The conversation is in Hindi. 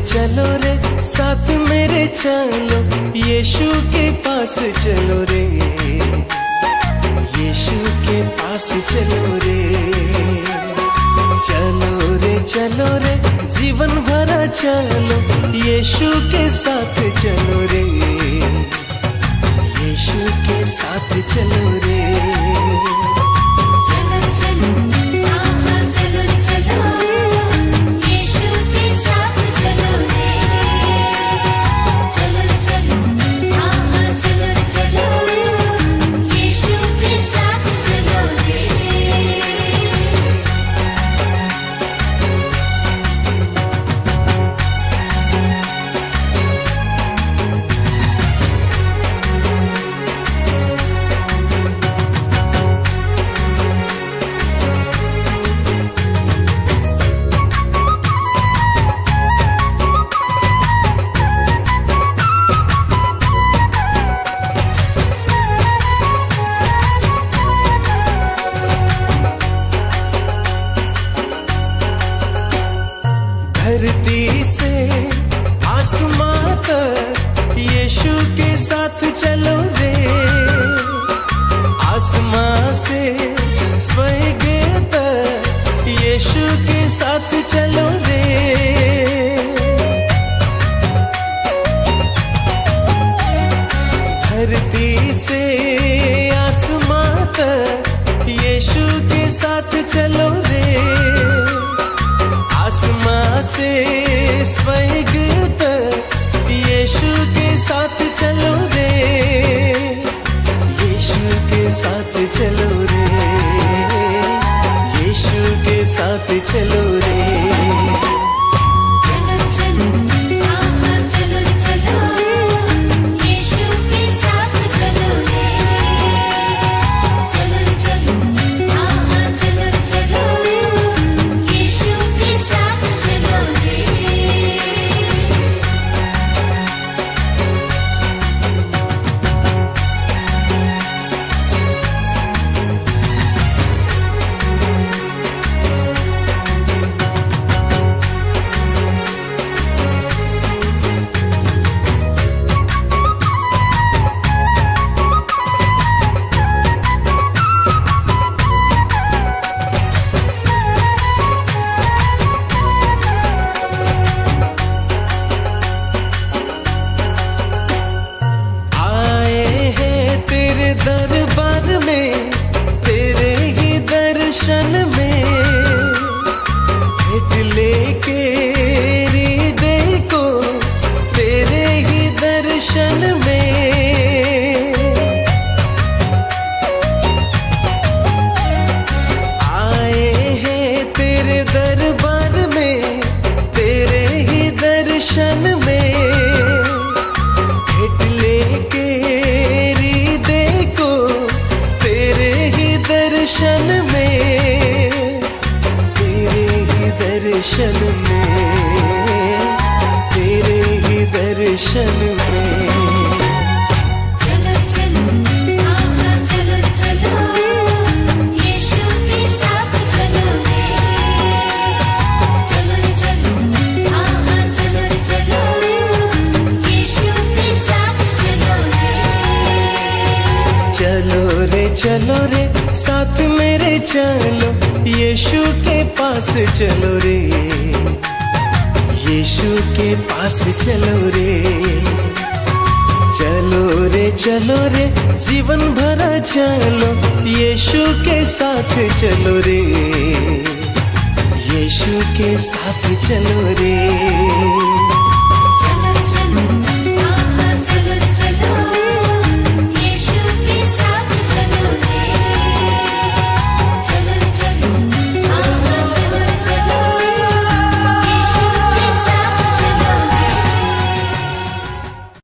चलो रे साथ मेरे चलो, यीशु के पास चलो रे, यीशु के पास चलो रे। चलो रे जीवन भरा चलो, यीशु के साथ चलो रे, यीशु के साथ चलो रे। धरती से आसमां तक यीशु के साथ चलो रे, आसमां से स्वर्ग तक यीशु के साथ चलो रे। धरती से आसमां तक यीशु के साथ चलो रे, आसमां से स्वर्ग तक यीशु के साथ चलो रे, यीशु के साथ चलो रे, यीशु के साथ चलो रे। दरबार में तेरे ही दर्शन में भेंट लेके हृदय को तेरे ही दर्शन में। आए हैं तेरे दरबार में तेरे ही दर्शन में, भेंट लेके दर्शन में, तेरे ही दर्शन में, तेरे ही दर्शन में। चलो चलो आहा चलो चलो, यीशु के साथ चलो रे। चलो चलो आहा चलो चलो, यीशु के साथ चलो रे। चलो रे साथ मेरे चलो, यीशु के पास चलो रे, यीशु के पास चलो रे। चलो रे जीवन भरा चलो, यीशु के साथ चलो रे, यीशु के साथ चलो रे।